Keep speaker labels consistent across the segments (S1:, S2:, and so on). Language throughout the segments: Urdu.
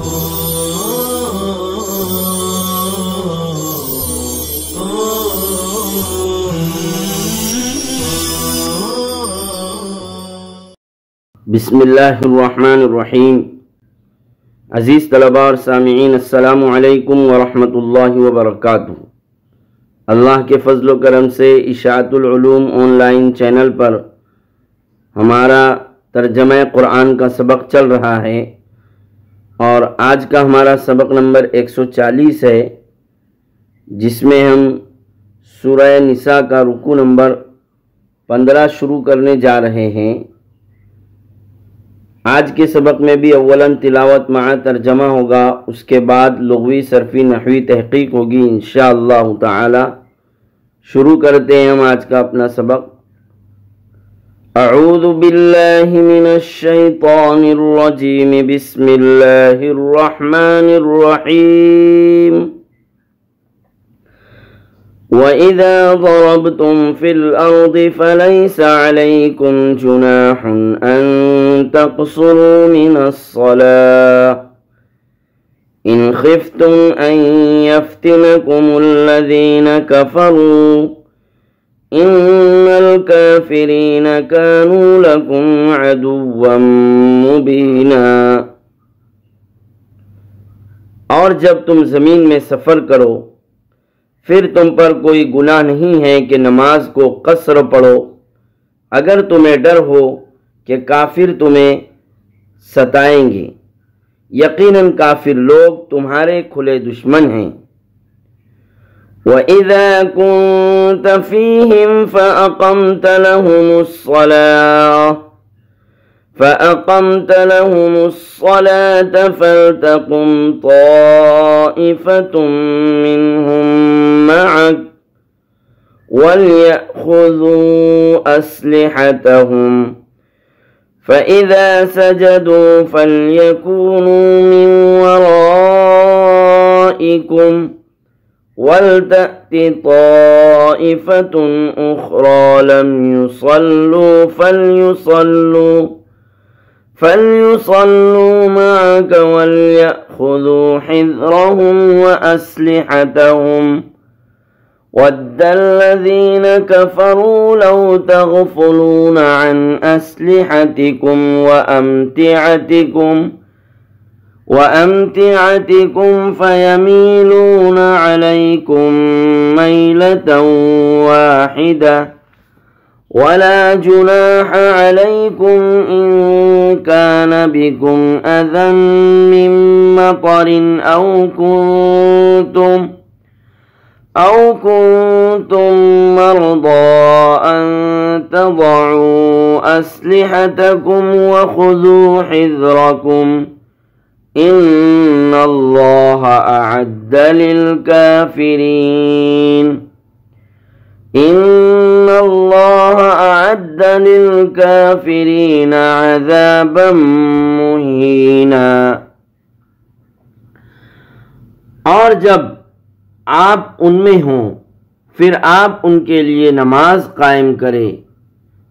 S1: بسم اللہ الرحمن الرحیم۔ عزیز طلباء اور سامعین، السلام علیکم ورحمۃ اللہ وبرکاتہ۔ اللہ کے فضل و کرم سے اشاعت العلوم آن لائن چینل پر ہمارا ترجمہ قرآن کا سبق چل رہا ہے، اور آج کا ہمارا سبق نمبر 140 ہے، جس میں ہم سورہ نساء کا رکوع نمبر 15 شروع کرنے جا رہے ہیں۔ آج کے سبق میں بھی اولاً تلاوت مع ترجمہ ہوگا، اس کے بعد لغوی صرفی نحوی تحقیق ہوگی انشاءاللہ تعالی۔ شروع کرتے ہیں ہم آج کا اپنا سبق۔ اعوذ باللہ من الشیطان الرجیم، بسم اللہ الرحمن الرحیم۔ وَإِذَا ضَرَبْتُمْ فِي الْأَرْضِ فَلَيْسَ عَلَيْكُمْ جُنَاحٌ أَن تَقْصُرُوا مِنَ الصَّلَاةِ إِنْ خِفْتُمْ أَن يَفْتِنَكُمُ الَّذِينَ كَفَرُوا إِنَّ الْكَافِرِينَ كَانُوا لَكُمْ عَدُوًّا مُبِينًا۔ اور جب تم زمین میں سفر کرو، پھر تم پر کوئی گناہ نہیں ہے کہ نماز کو قصر پڑھو، اگر تمہیں ڈر ہو کہ کافر تمہیں ستائیں گے، یقیناً کافر لوگ تمہارے کھلے دشمن ہیں۔ وَإِذَا كُنْتَ فِيهِمْ فَأَقَمْتَ لَهُمُ الصَّلَاةَ فَلْتَقُمْ طَائِفَةٌ مِّنْهُمْ مَعَكَ وَلْيَأْخُذُوا أَسْلِحَتَهُمْ فَإِذَا سَجَدُوا فَلْيَكُونُوا مِنْ وَرَائِكُمْ وَلْتَأْتِ طَائِفَةٌ أُخْرَى لَمْ يُصَلُّوا فَلْيُصَلُّوا مَعَكَ وَلْيَأْخُذُوا حِذْرَهُمْ وَأَسْلِحَتَهُمْ وَدَّ الَّذِينَ كَفَرُوا لَوْ تَغْفُلُونَ عَنْ أَسْلِحَتِكُمْ وَأَمْتِعَتِكُمْ فَيَمِيلُونَ عَلَيْكُمْ مَيْلَةً وَاحِدَةً وَلَا جُنَاحَ عَلَيْكُمْ إِن كَانَ بِكُمْ أَذًى مِّن مَّطَرٍ أَوْ كُنتُم مَّرْضَىٰ أَن تَضَعُوا أَسْلِحَتَكُمْ وَخُذُوا حِذْرَكُمْ إِنَّ اللَّهَ أَعَدَّ لِلْكَافِرِينَ عَذَابًا مُّهِينًا۔ اور جب آپ ان میں ہوں، پھر آپ ان کے لیے نماز قائم کریں،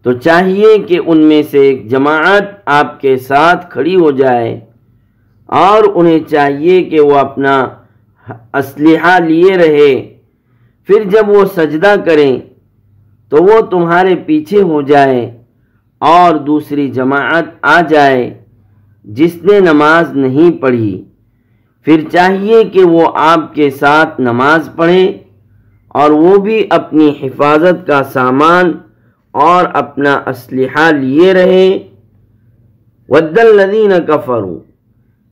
S1: تو چاہیے کہ ان میں سے ایک جماعت آپ کے ساتھ کھڑی ہو جائے، اور انہیں چاہیے کہ وہ اپنا اسلحہ لیے رہے۔ پھر جب وہ سجدہ کریں تو وہ تمہارے پیچھے ہو جائے، اور دوسری جماعت آ جائے جس نے نماز نہیں پڑھی، پھر چاہیے کہ وہ آپ کے ساتھ نماز پڑھیں، اور وہ بھی اپنی حفاظت کا سامان اور اپنا اسلحہ لیے رہیں۔ وَدَّ الَّذِينَ كَفَرُوا،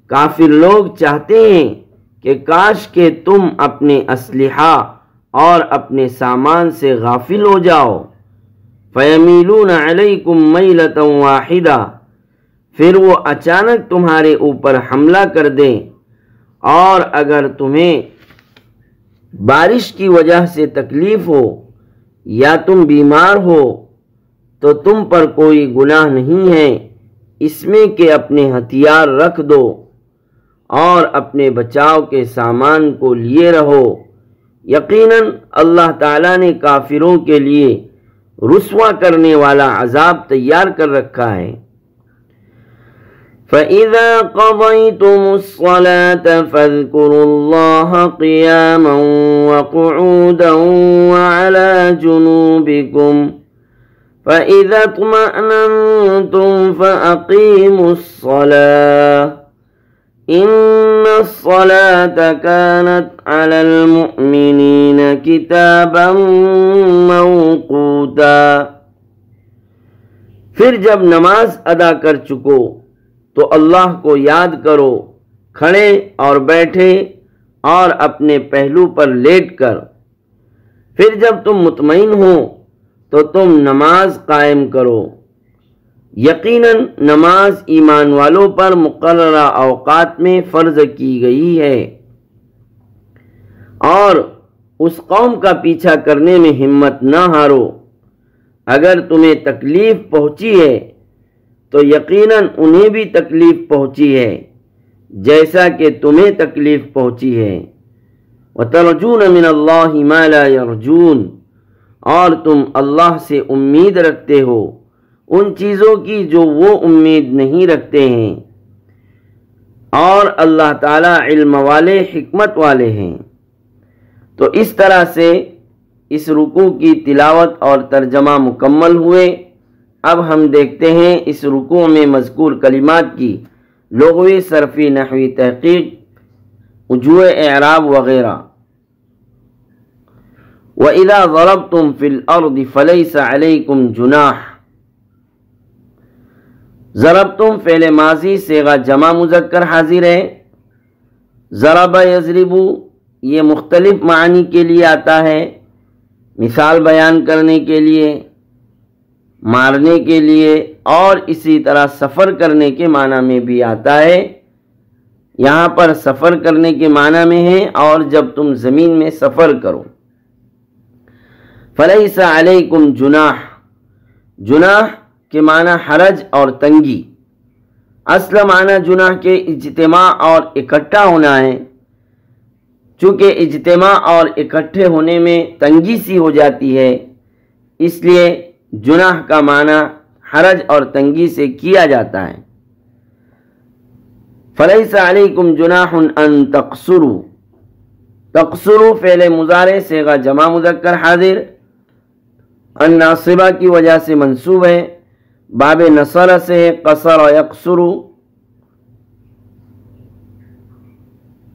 S1: کافر لوگ چاہتے ہیں کہ کاش کہ تم اپنے اسلحہ اور اپنے سامان سے غافل ہو جاؤ۔ فَيَمِيلُونَ عَلَيْكُمْ مَيْلَةً وَاحِدَةً، پھر وہ اچانک تمہارے اوپر حملہ کر دیں، اور اگر تمہیں بارش کی وجہ سے تکلیف ہو یا تم بیمار ہو تو تم پر کوئی گناہ نہیں ہے اس میں کہ اپنے ہتھیار رکھ دو اور اپنے بچاؤ کے سامان کو لیے رہو۔ یقیناً اللہ تعالیٰ نے کافروں کے لیے رسوا کرنے والا عذاب تیار کر رکھا ہے۔ فَإِذَا قَضَيْتُمُ الصَّلَاةَ فَاذْكُرُوا اللَّهَ قِيَامًا وَقُعُودًا وَعَلَى جُنُوبِكُمْ فَإِذَا اطْمَأْنَنْتُمْ فَأَقِيمُوا الصَّلَاةَ إِنَّ الصَّلَاةَ كَانَتْ عَلَى الْمُؤْمِنِينَ كِتَابًا مَوْقُوتًا۔ پھر جب نماز ادا کر چکو تو اللہ کو یاد کرو کھڑے اور بیٹھے اور اپنے پہلو پر لیٹ کر۔ پھر جب تم مطمئن ہو تو تم نماز قائم کرو۔ یقیناً نماز ایمان والوں پر مقررہ اوقات میں فرض کی گئی ہے، اور اس قوم کا پیچھا کرنے میں ہمت نہ ہارو۔ اگر تمہیں تکلیف پہنچی ہے تو یقیناً انہیں بھی تکلیف پہنچی ہے جیسا کہ تمہیں تکلیف پہنچی ہے۔ وَتَرْجُونَ مِنَ اللَّهِ مَا لَا يَرْجُونَ، اور تم اللہ سے امید رکھتے ہو ان چیزوں کی جو وہ امید نہیں رکھتے ہیں، اور اللہ تعالی علم والے حکمت والے ہیں۔ تو اس طرح سے اس رکوع کی تلاوت اور ترجمہ مکمل ہوئے۔ اب ہم دیکھتے ہیں اس رکوع میں مذکور کلمات کی لغوی، صرفی، نحوی تحقیق، وجوہ اعراب وغیرہ۔ وَإِذَا ضَرَبْتُمْ فِي الْأَرْضِ فَلَيْسَ عَلَيْكُمْ جُنَاحٌ۔ ضربتم فعل ماضی صیغہ جمع مذکر حاضر ہے۔ ضرب یضرب یہ مختلف معنی کے لیے آتا ہے، مثال بیان کرنے کے لیے، مارنے کے لیے، اور اسی طرح سفر کرنے کے معنی میں بھی آتا ہے۔ یہاں پر سفر کرنے کے معنی میں ہے اور جب تم زمین میں سفر کرو۔ فَلَيْسَ عَلَيْكُمْ جُنَاحٌ، جناح کے معنی حرج اور تنگی۔ اصل معنی جناح کے اجتماع اور اکٹھا ہونا ہے، چونکہ اجتماع اور اکٹھے ہونے میں تنگی سی ہو جاتی ہے، اس لیے جناح کا معنی حرج اور تنگی سے کیا جاتا ہے۔ فَلَيْسَ عَلَيْكُمْ جُنَاحٌ أَن تَقْصُرُوا، تقصروا فعل مضارع صیغہ جمع مذکر حاضر، ان ناصبہ کی وجہ سے منصوب ہے، باب نصر سے قصر یقصر۔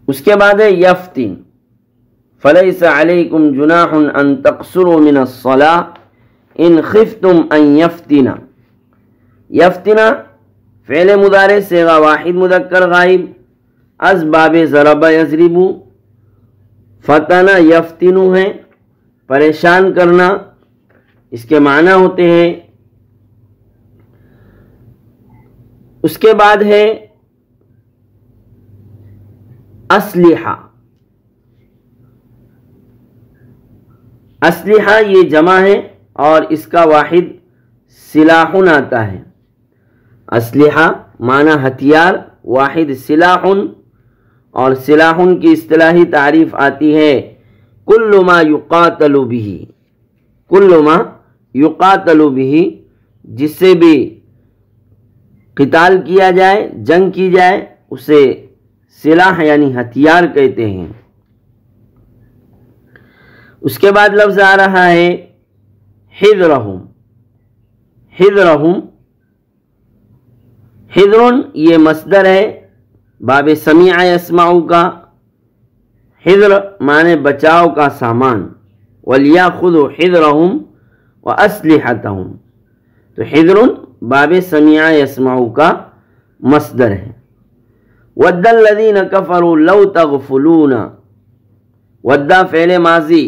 S1: اس کے بعد ہے یفتن، فَلَيْسَ عَلَيْكُمْ جُنَاحٌ أَن تَقْصُرُوا مِنَ الصَّلَاةِ ان خفتم ان یفتنا۔ یفتنا فعل مضارع صیغہ واحد مذکر غائب، از باب ضرب یضرب، فتن یفتن ہے پریشان کرنا، اس کے معنی ہوتے ہیں۔ اس کے بعد ہے اسلحہ، اسلحہ یہ جمع ہے اور اس کا واحد سلاحن آتا ہے۔ اسلحہ معنی ہتھیار، واحد سلاحن، اور سلاحن کی اصطلاحی تعریف آتی ہے کل ما یقاتل به، کل ما یقاتل به، جس سے بھی قتال کیا جائے، جنگ کی جائے، اسے سلاح یعنی ہتھیار کہتے ہیں۔ اس کے بعد لفظ آ رہا ہے حذرہم، حذرہم، حذر یہ مصدر ہے باب سمیع یسمع کا، حذر معنی بچاؤ کا سامان، وَلْيَأْخُذُوا حِذْرَهُمْ وَأَسْلِحَتَهُمْ، تو حذر باب سمیع یسمع کا مصدر ہے۔ وَدَّ الَّذِينَ كَفَرُوا لَوْ تَغْفُلُونَ، وَدَّ فعل ماضی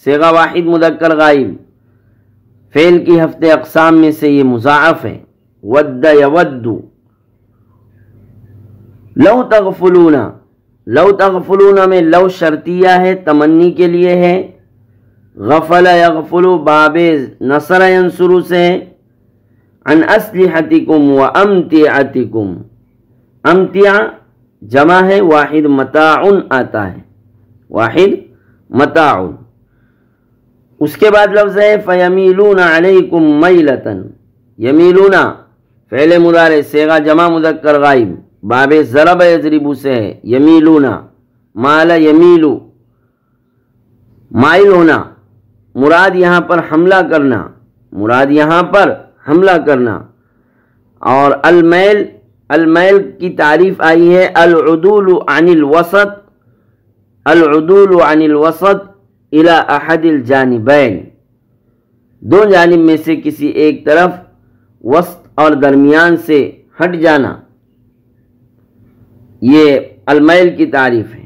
S1: صیغہ واحد مذکر غائب، فعل کی ہفتے اقسام میں سے یہ مضاعف ہے، ود یود۔ لو تغفلون، لو تغفلون میں لو شرطیہ ہے، تمنی کے لیے ہے۔ غفل یغفل باب نصر ینصر سے، عن اسلحتکم و امتعتکم، امتع جمع ہے، واحد متاع آتا ہے، واحد متاع۔ اس کے بعد لفظ ہے فَيَمِيلُونَ عَلَيْكُمْ مَيْلَةً، یمیلون فعل مضارع صیغہ جمع مذکر غائب باب ضرب یضرب سے ہے، یمیلونا مال یمیلو مائل ہونا، مراد یہاں پر حملہ کرنا، مراد یہاں پر حملہ کرنا۔ اور المیل، المیل کی تعریف آئی ہے العدول عن الوسط، العدول عن الوسط الى احد الجانبین، دو جانب میں سے کسی ایک طرف وسط اور درمیان سے ہٹ جانا، یہ المیل کی تعریف ہے۔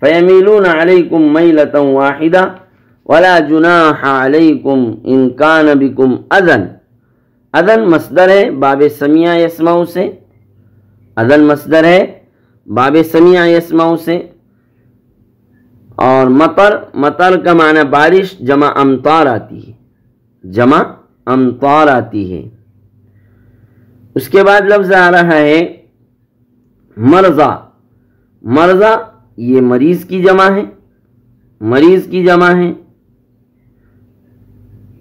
S1: فَيَمِيلُونَ عَلَيْكُمْ مَيْلَةً وَاحِدَةً وَلَا جُنَاحَ عَلَيْكُمْ إِن كَانَ بِكُمْ أَذًى، اذن مصدر ہے باب سمیع یسمع سے، اذن مصدر ہے باب سمیع یسمع سے۔ اور مطر، مطر کا معنی بارش، جمع امطار آتی ہے، جمع امطار آتی ہے۔ اس کے بعد لفظ آ رہا ہے مرضى، مرضى یہ مریض کی جمع ہے، مریض کی جمع ہے۔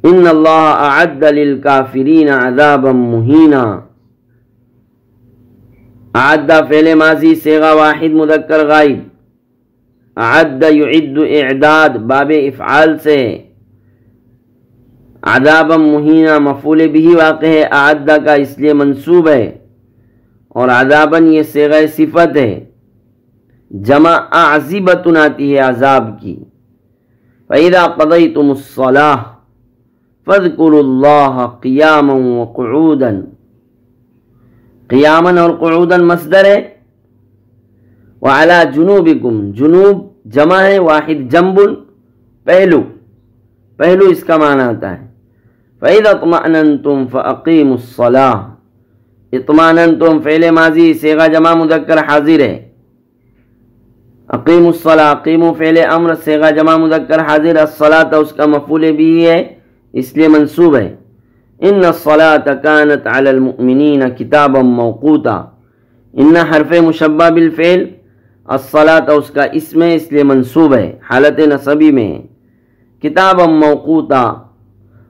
S1: ان اللہ اعد للکافرین عذابا مہینا، اعد فعل ماضی صیغہ واحد مذکر غائب، اعد یعد اعداد باب افعال سے، عذابا مہینا مفعول به واقع ہے اعد کا اس لیے منصوب ہے، اور عذابا یہ صیغہ صفت ہے، جمع اعزبۃ آتی ہے عذاب کی۔ فَإِذَا قَضَيْتُمُ الصَّلَاةَ فَاذْكُرُوا اللَّهَ قِيَامًا وَقُعُودًا، قیاماً اور قعوداً مصدر ہے۔ وَعَلَى جُنُوبِكُمْ، جنوب جمع ہے واحد جنب، پہلو، پہلو اس کا معنی آتا ہے۔ فَإِذَا اطْمَأْنَنْتُمْ فَأَقِيمُوا الصَّلَاةَ، اطماننتم فعل ماضی صیغہ جمع مذکر حاضر ہے، اقیم الصلاۃ، اقیموا فعل امر صیغہ جمع مذکر حاضر، الصلاۃ اس کا مفعول بھی ہے اس لیے منصوب ہے۔ ان الصلاۃ کانت علی المؤمنین کتابا موقوتا، ان حرف مشبہ بالفعل، الصلاۃ اس کا اسم ہے اس لیے منصوب ہے، حالت نصبی میں ہے۔ کتابا موقوتا،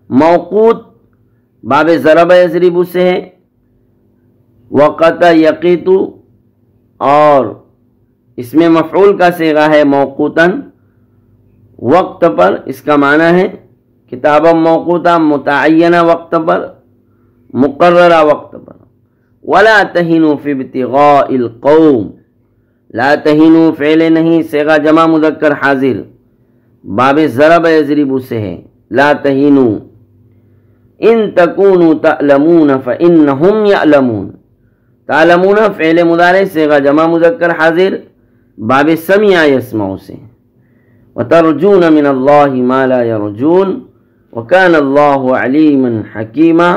S1: موقوت باب ضرب یضرب سے ہے، وقت یقیت، اور اس میں مفعول کا صیغہ ہے موقوتاً، وقت پر، اس کا معنی ہے کتابا موقوتا متعینہ وقت پر، مقررہ وقت پر۔ ولا تہنوا فی ابتغاء القوم، لا تہنوا فعل نہیں صیغہ جمع مذکر حاضر باب ضرب یضرب سے ہے، لا تہنوا، ان تکونوا تعلمون فانہم یعلمون، تعلمون فعل مضارع صیغہ جمع مذکر حاضر باب سمیع یسمع سے، وترجون من اللہ ما لا یرجون وکان اللہ علیما حکیما۔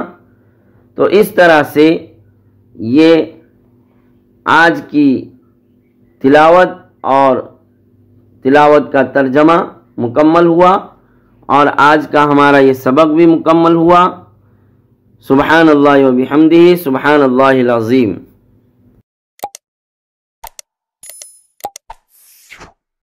S1: تو اس طرح سے یہ آج کی تلاوت اور تلاوت کا ترجمہ مکمل ہوا، اور آج کا ہمارا یہ سبق بھی مکمل ہوا۔ سبحان اللہ و بحمدہ، سبحان اللہ العظیم۔